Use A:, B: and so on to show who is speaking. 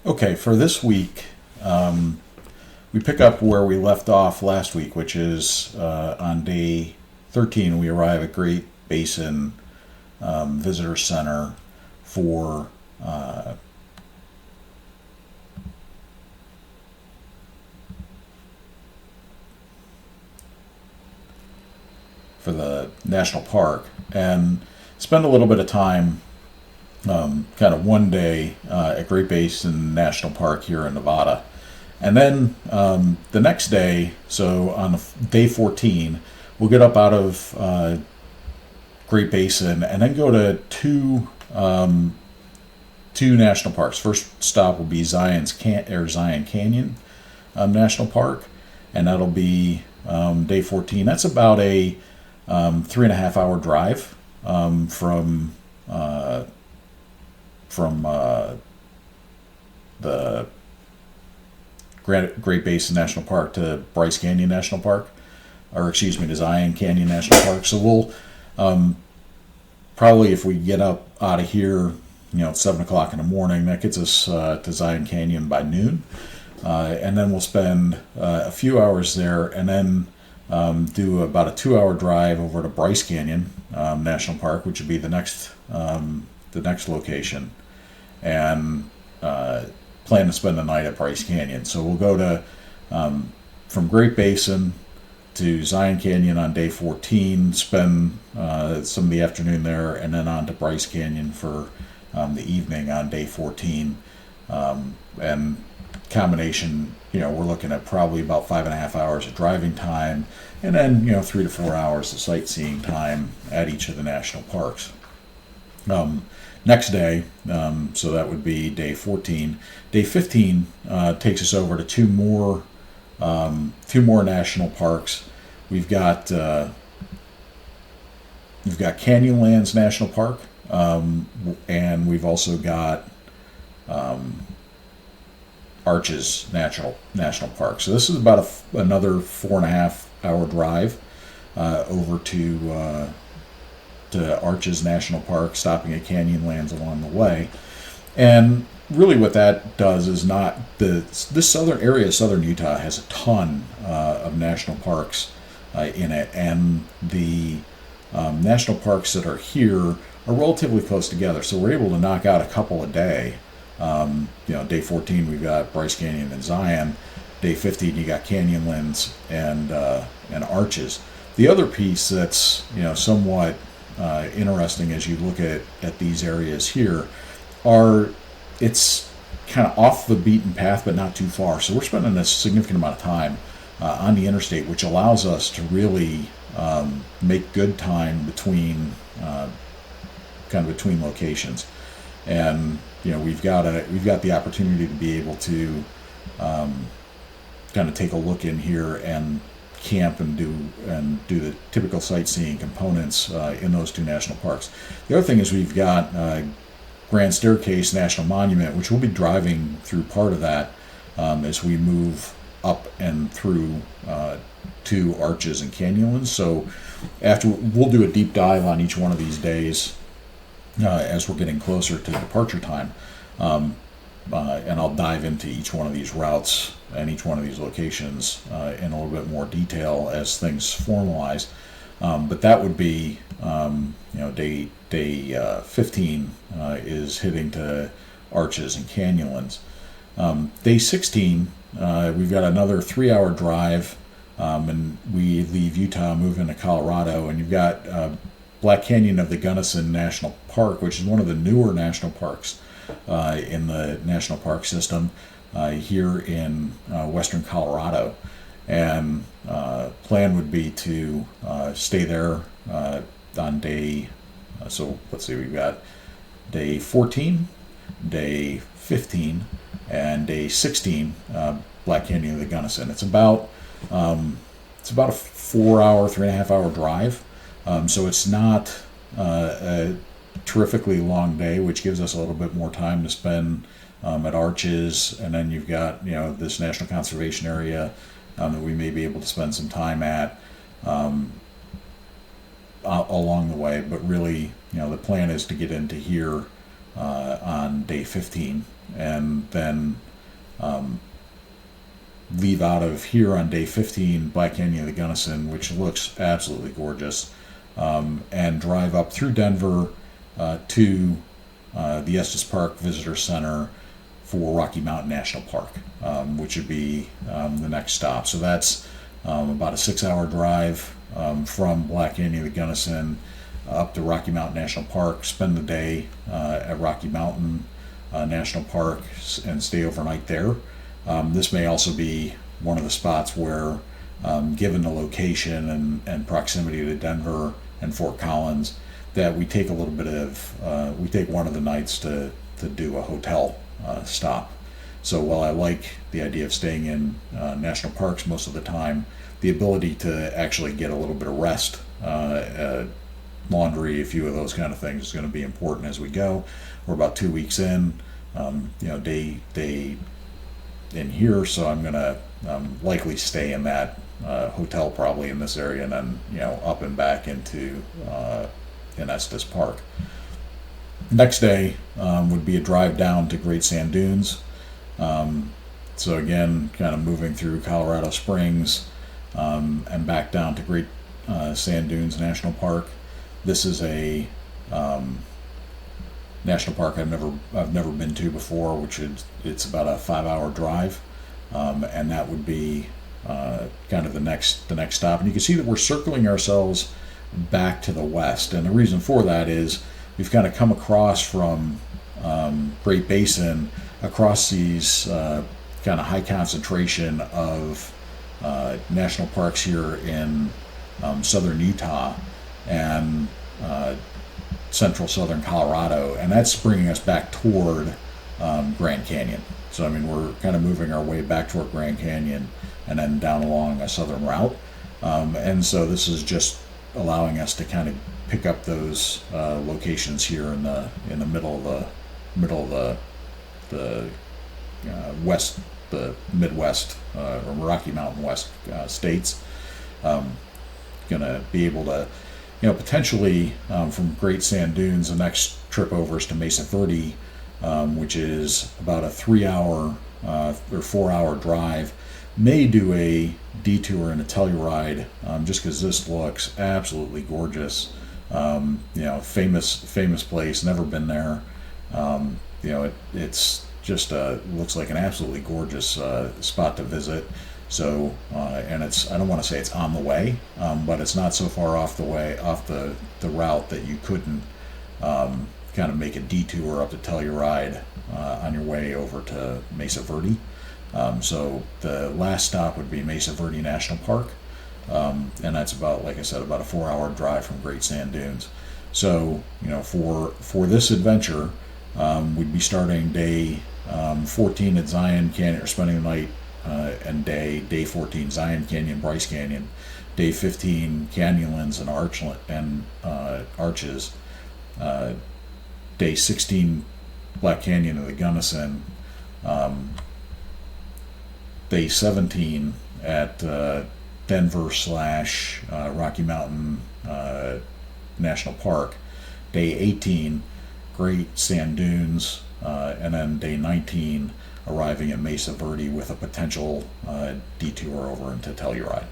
A: Okay, for this week, we pick up where we left off last week, which is on day 13. We arrive at Great Basin Visitor Center for the national park and spend a little bit of time, kind of one day at Great Basin National Park here in Nevada. And then the next day, so on day 14, we'll get up out of Great Basin and then go to two national parks. First stop will be Zion Canyon National Park, and that'll be day 14. That's about a 3.5 hour drive from the Great Basin National Park to Bryce Canyon National Park, or excuse me, to Zion Canyon National Park. So we'll probably, if we get up out of here, 7 o'clock in the morning, that gets us to Zion Canyon by noon, and then we'll spend a few hours there, and then do about a 2 hour drive over to Bryce Canyon National Park, which would be the next location, and plan to spend the night at Bryce Canyon. So we'll go to from Great Basin to Zion Canyon on day 14, spend some of the afternoon there, and then on to Bryce Canyon for the evening on day 14. And combination, we're looking at probably about 5.5 hours of driving time, and then 3 to 4 hours of sightseeing time at each of the national parks. Next day, so that would be day 14. Day 15 takes us over to two more national parks. We've got Canyonlands National Park, and we've also got Arches National Park. So this is about another 4.5 hour drive over to Arches National Park, stopping at Canyonlands along the way. And really what that does is this southern area, southern Utah, has a ton of national parks in it, and the national parks that are here are relatively close together, so we're able to knock out a couple a day. Day 14 we've got Bryce Canyon and Zion. Day 15 you got Canyonlands and Arches. The other piece that's somewhat interesting as you look at these areas here it's kind of off the beaten path but not too far. So we're spending a significant amount of time on the interstate, which allows us to really make good time between locations. And we've got the opportunity to be able to kind of take a look in here and camp and do the typical sightseeing components in those two national parks. The other thing is we've got Grand Staircase National Monument, which we'll be driving through part of that as we move up and through to Arches and Canyonlands. So we'll do a deep dive on each one of these days as we're getting closer to departure time, and I'll dive into each one of these routes and each one of these locations in a little bit more detail as things formalize. But that would be day 15 is hitting to Arches and Canyonlands. Day 16 we've got another 3 hour drive, and we leave Utah, move into Colorado, and you've got Black Canyon of the Gunnison National Park, which is one of the newer national parks in the national park system here in western Colorado. And plan would be to stay there on day, so let's see, we've got day 14, day 15, and day 16, Black Canyon of the Gunnison. It's about a 4 hour, 3.5 hour drive. So it's not a terrifically long day, which gives us a little bit more time to spend at Arches, and then you've got this national conservation area that we may be able to spend some time at along the way. But really, the plan is to get into here on day 15 and then leave out of here on day 15, Black Canyon of the Gunnison, which looks absolutely gorgeous, and drive up through Denver to the Estes Park Visitor Center for Rocky Mountain National Park, which would be the next stop. So that's about a 6-hour drive from Black Canyon of the Gunnison up to Rocky Mountain National Park, spend the day at Rocky Mountain National Park and stay overnight there. This may also be one of the spots where, given the location and proximity to Denver and Fort Collins, that we take a little bit of, we take one of the nights to do a hotel stop. So while I like the idea of staying in national parks most of the time, the ability to actually get a little bit of rest, laundry, a few of those kind of things is going to be important as we go. We're about 2 weeks in, day in here, so I'm going to likely stay in that hotel probably in this area, and then up and back into in Estes Park. Next day would be a drive down to Great Sand Dunes. So again, kind of moving through Colorado Springs and back down to Great Sand Dunes National Park. This is a national park I've never been to before, which it's about a 5-hour drive, and that would be kind of the next stop. And you can see that we're circling ourselves back to the west, and the reason for that is we've kind of come across from Great Basin across these kind of high concentration of national parks here in southern Utah and central southern Colorado, and that's bringing us back toward Grand Canyon. So I mean, we're kind of moving our way back toward Grand Canyon and then down along a southern route, and so this is just allowing us to kind of pick up those locations here in the middle of the west, the Midwest or Rocky Mountain West states. Gonna be able to, potentially from Great Sand Dunes, the next trip over is to Mesa Verde, which is about a 3-hour or 4-hour drive. May do a detour and a Telluride, just because this looks absolutely gorgeous. Famous place. Never been there. It's just looks like an absolutely gorgeous spot to visit. So, and I don't want to say it's on the way, but it's not so far off the route that you couldn't kind of make a detour up to Telluride on your way over to Mesa Verde. So the last stop would be Mesa Verde National Park, and that's about, like I said, about a 4-hour drive from Great Sand Dunes. So, for this adventure, we'd be starting day 14 at Zion Canyon, or spending the night and day 14 Zion Canyon, Bryce Canyon, day 15 Canyonlands and Arches, day 16 Black Canyon of the Gunnison, day 17 at Denver / Rocky Mountain National Park, day 18 Great Sand Dunes, and then day 19 arriving at Mesa Verde with a potential detour over into Telluride.